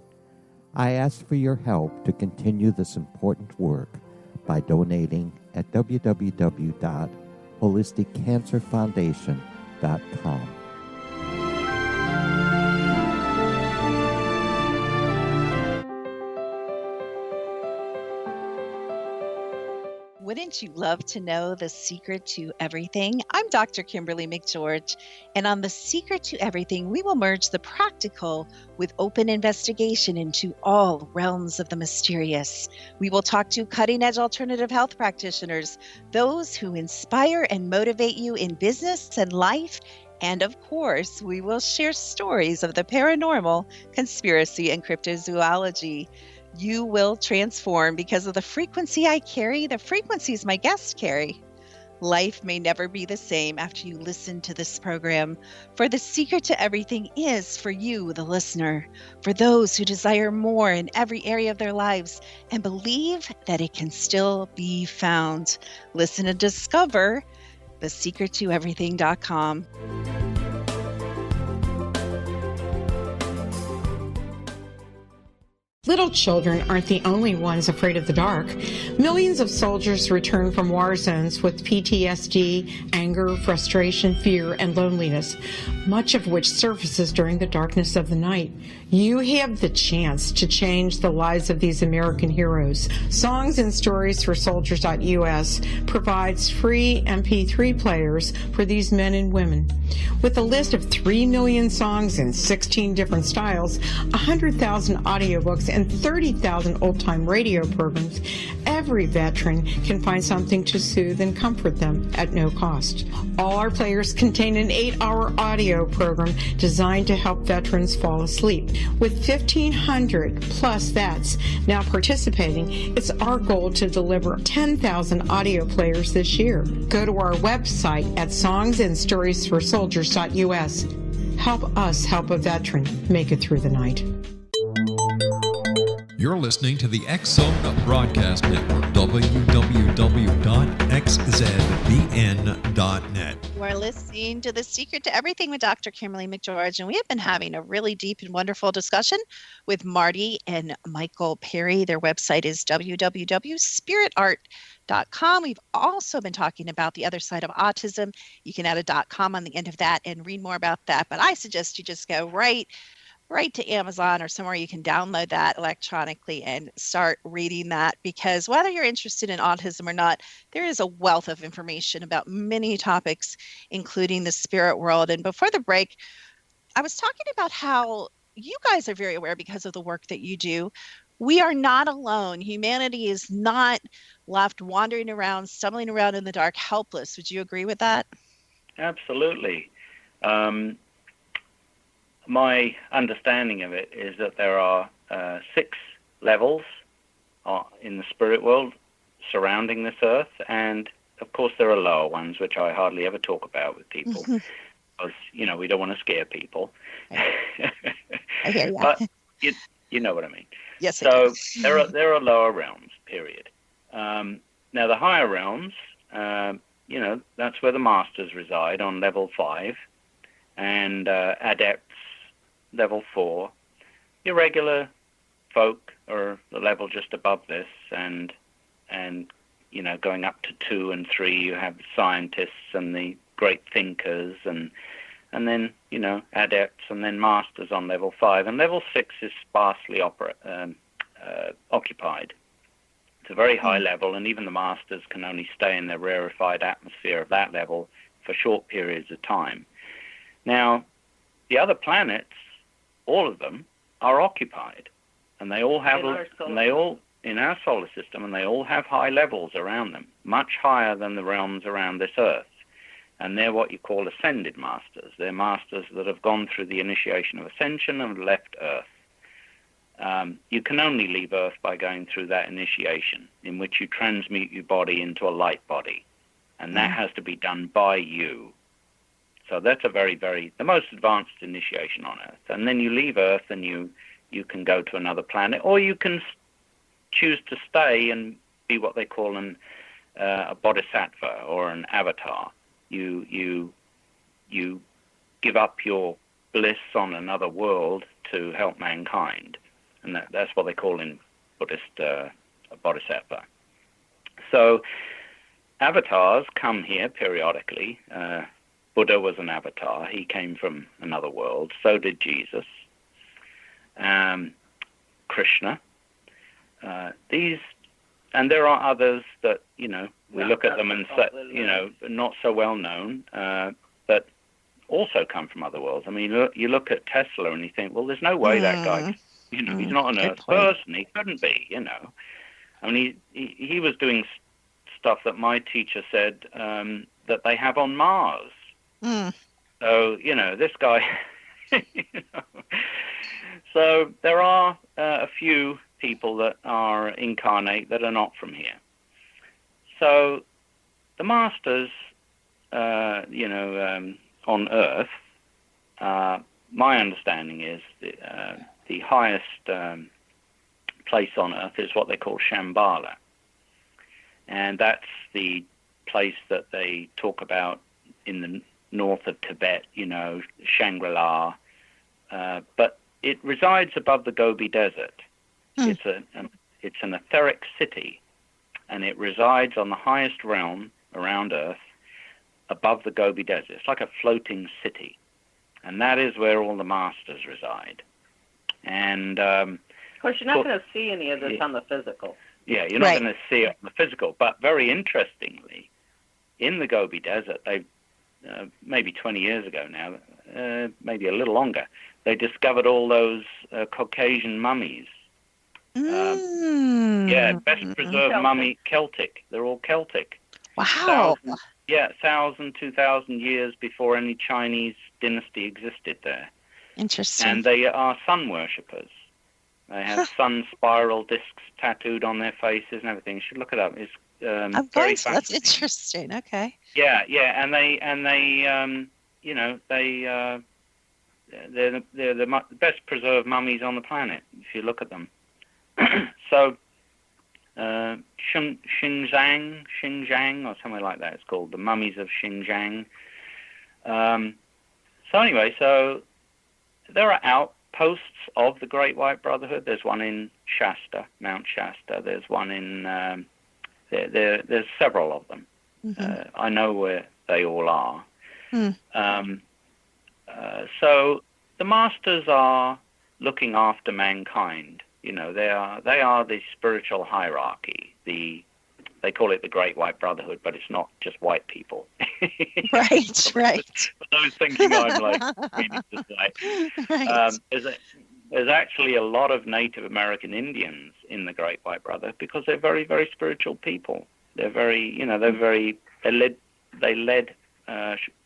I ask for your help to continue this important work by donating at www.holisticcancerfoundation.com. Wouldn't you love to know the secret to everything? I'm Dr. Kimberly McGeorge, and on The Secret to Everything, we will merge the practical with open investigation into all realms of the mysterious. We will talk to cutting-edge alternative health practitioners, those who inspire and motivate you in business and life, and of course, we will share stories of the paranormal, conspiracy, and cryptozoology. You will transform because of the frequency I carry, the frequencies my guests carry. Life may never be the same after you listen to this program, for the secret to everything is for you, the listener, for those who desire more in every area of their lives and believe that it can still be found. Listen and discover thesecrettoeverything.com. Little children aren't the only ones afraid of the dark. Millions of soldiers return from war zones with PTSD, anger, frustration, fear, and loneliness, much of which surfaces during the darkness of the night. You have the chance to change the lives of these American heroes. Songs and Stories for Soldiers.us provides free MP3 players for these men and women. With a list of 3 million songs in 16 different styles, 100,000 audiobooks, and 30,000 old-time radio programs, every veteran can find something to soothe and comfort them at no cost. All our players contain an 8-hour audio program designed to help veterans fall asleep. With 1,500 plus vets now participating, it's our goal to deliver 10,000 audio players this year. Go to our website at songsandstoriesforsoldiers.us. Help us help a veteran make it through the night. You're listening to the X-Zone Broadcast Network, www.xzbn.net. You are listening to The Secret to Everything with Dr. Kimberly McGeorge, and we have been having a really deep and wonderful discussion with Marti and Michael Parry. Their website is www.spiritart.com. We've also been talking about the other side of autism. You can add a .com on the end of that and read more about that, but I suggest you just go right to Amazon or somewhere you can download that electronically and start reading that, because whether you're interested in autism or not, there is a wealth of information about many topics, including the spirit world. And before the break, I was talking about how you guys are very aware because of the work that you do. We are not alone. Humanity is not left wandering around, stumbling around in the dark, helpless. Would you agree with that? Absolutely. My understanding of it is that there are 6 levels in the spirit world surrounding this earth, and of course there are lower ones, which I hardly ever talk about with people, because we don't want to scare people. I hear you. But you know what I mean. Yes. So there are lower realms. Period. Now the higher realms, that's where the masters reside on level 5, and adepts level 4. Your regular folk are the level just above this, and going up to 2 and 3, you have scientists and the great thinkers, and then adepts, and then masters on level 5, and level 6 is sparsely occupied. It's a very high level, and even the masters can only stay in the rarefied atmosphere of that level for short periods of time. Now, the other planets, all of them, are occupied, and they all have in our solar system, and they all have high levels around them, much higher than the realms around this Earth. And they're what you call ascended masters. They're masters that have gone through the initiation of ascension and left Earth. You can only leave Earth by going through that initiation, in which you transmute your body into a light body, and that has to be done by you. So that's a very, very, the most advanced initiation on Earth. And then you leave Earth, and you can go to another planet, or you can choose to stay and be what they call a bodhisattva or an avatar. You give up your bliss on another world to help mankind, and that's what they call in Buddhist a bodhisattva. So avatars come here periodically. Buddha was an avatar. He came from another world. So did Jesus. Krishna. And there are others that, we look at them and say, not so well known, but also come from other worlds. I mean, you look at Tesla and you think, well, there's no way that guy, he's not an Earth person. He couldn't be, I mean, he was doing stuff that my teacher said that they have on Mars. So, this guy, So there are a few people that are incarnate that are not from here. So the masters, on Earth, my understanding is the highest place on Earth is what they call Shambhala. And that's the place that they talk about in the north of Tibet, Shangri-La. But it resides above the Gobi Desert. It's an etheric city, and it resides on the highest realm around Earth above the Gobi Desert. It's like a floating city, and that is where all the masters reside. And of course, you're not going to see any of this on the physical. Yeah, you're not going to see it on the physical. But very interestingly, in the Gobi Desert, they maybe 20 years ago now, maybe a little longer, they discovered all those Caucasian mummies. Best preserved mummy, Celtic. They're all Celtic. Wow. 1,000, 2,000 years before any Chinese dynasty existed there. Interesting. And they are sun worshippers. They have sun spiral discs tattooed on their faces and everything. You should look it up. It's very fascinating. That's interesting. Okay. Yeah, and they they're the best preserved mummies on the planet if you look at them. So Xinjiang or something like that. It's called the mummies of Xinjiang. So anyway, so there are outposts of the Great White Brotherhood. There's one in Shasta, Mount Shasta. There's one in there's several of them. Mm-hmm. I know where they all are. So the masters are looking after mankind. They are the spiritual hierarchy. They call it the Great White Brotherhood, but it's not just white people. Right. For those thinking I'm like meaning to say. Right. There's actually a lot of Native American Indians in the Great White Brotherhood because they're very, very spiritual people. They're very, they led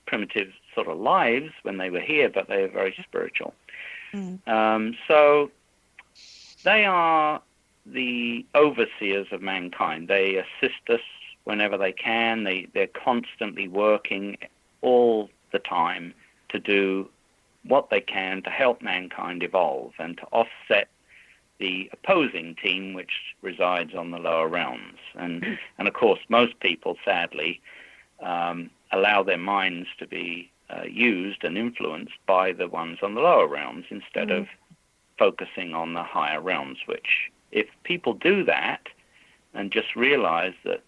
primitive sort of lives when they were here, but they were very spiritual. So they are the overseers of mankind. They assist us whenever they can. They're constantly working all the time to do what they can to help mankind evolve and to offset the opposing team which resides on the lower realms. And of course, most people, sadly, allow their minds to be used and influenced by the ones on the lower realms instead of focusing on the higher realms, which if people do that and just realize that,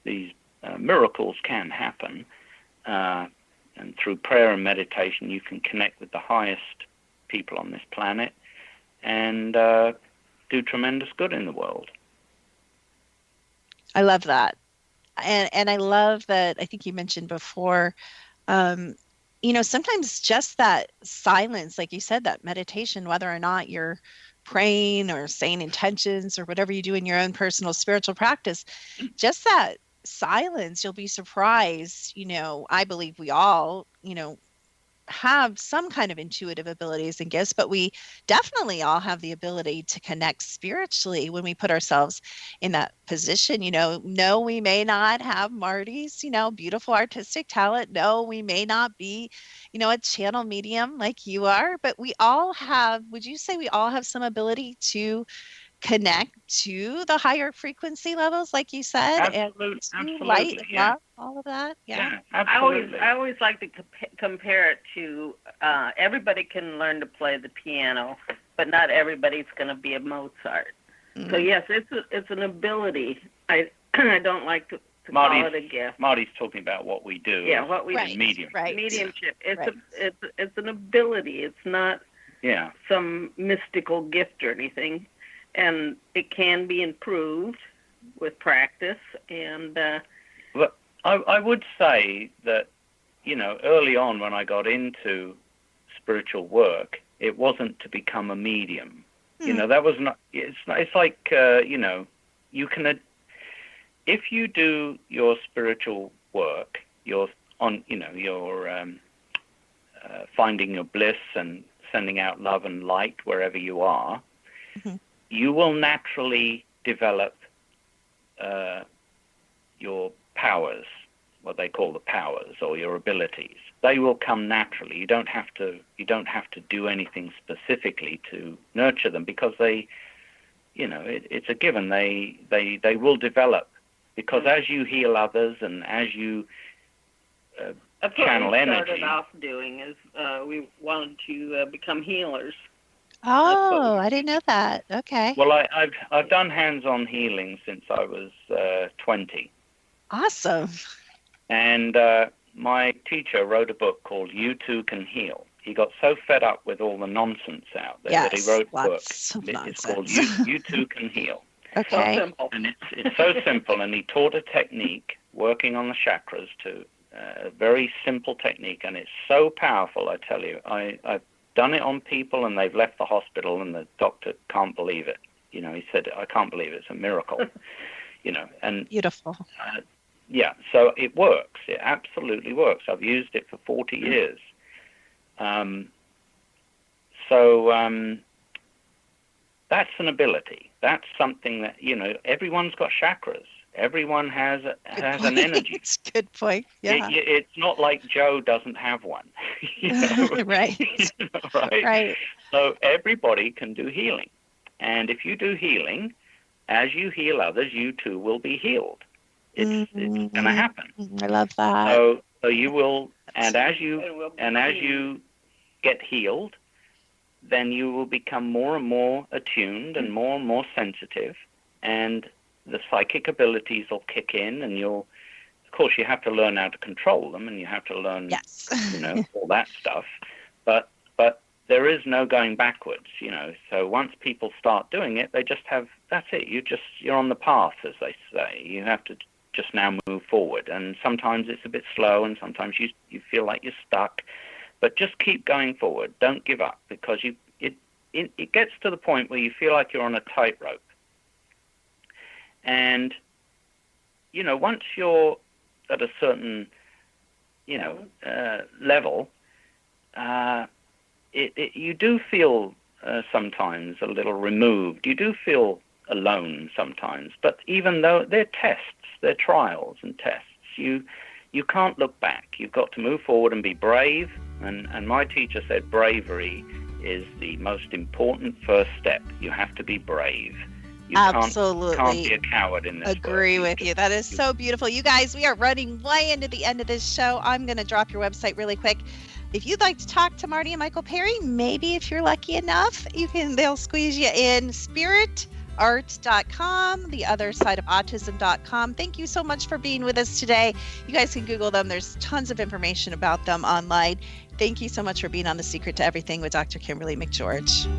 these miracles can happen, and through prayer and meditation you can connect with the highest people on this planet and do tremendous good in the world. I love that. And I love that, I think you mentioned before, sometimes just that silence, like you said, that meditation, whether or not you're praying or saying intentions or whatever you do in your own personal spiritual practice, just that silence, you'll be surprised. I believe we all, have some kind of intuitive abilities and gifts, but we definitely all have the ability to connect spiritually when we put ourselves in that position. No, we may not have Marti's, beautiful artistic talent. No, we may not be, a channel medium like you are, but we all have, would you say we all have some ability to connect to the higher frequency levels, like you said, Absolutely, and light, love, all of that? Yeah, absolutely. I always like to compare it to everybody can learn to play the piano, but not everybody's going to be a Mozart. So yes, it's an ability. I don't like to call it a gift. Marty's talking about what we do. Yeah, what we do. Mediumship. It's an ability. It's not some mystical gift or anything. And it can be improved with practice. And but I would say that, early on when I got into spiritual work, it wasn't to become a medium. That was not. It's like you can, if you do your spiritual work, you're on. You're finding your bliss and sending out love and light wherever you are. You will naturally develop your powers, what they call the powers, or your abilities. They will come naturally. You don't have to do anything specifically to nurture them, because they, it's a given. They will develop, because as you heal others and as you channel energy. That's what we started off doing. Is we wanted to become healers. Oh, I didn't know that. Okay. Well, I've done hands-on healing since I was 20. Awesome. And my teacher wrote a book called You Too Can Heal. He got so fed up with all the nonsense out there that he wrote a book. It's called You Too Can Heal. Okay. So simple. And it's so simple, and he taught a technique working on the chakras too. A very simple technique, and it's so powerful, I tell you. I've done it on people, and they've left the hospital, and the doctor can't believe it. He said, I can't believe it. It's a miracle. And beautiful. So it works. It absolutely works. I've used it for 40 years. That's an ability. That's something that, everyone's got chakras. Everyone has an energy. It's a good point. Yeah. It's not like Joe doesn't have one. Right. Right. Right. So everybody can do healing. And if you do healing, as you heal others, you too will be healed. It's going to happen. I love that. So you will, and as you get healed, then you will become more and more attuned and more sensitive, and the psychic abilities will kick in, and of course, you have to learn how to control them, and you have to learn, all that stuff. But there is no going backwards, So once people start doing it, they just have, that's it. You're on the path, as they say. You have to just now move forward, and sometimes it's a bit slow, and sometimes you feel like you're stuck. But just keep going forward. Don't give up, because it gets to the point where you feel like you're on a tightrope. And, once you're at a certain, level, you do feel sometimes a little removed. You do feel alone sometimes. But even though they're tests, they're trials and tests, you can't look back. You've got to move forward and be brave. And my teacher said bravery is the most important first step. You have to be brave. Absolutely. Can't be a coward in this Agree work. with you. That is so beautiful. You guys, we are running way into the end of this show. I'm going to drop your website really quick. If you'd like to talk to Marti and Michael Parry, maybe if you're lucky enough, they'll squeeze you in. SpiritArt.com, the other side of autism.com. Thank you so much for being with us today. You guys can Google them. There's tons of information about them online. Thank you so much for being on The Secret to Everything with Dr. Kimberly McGeorge.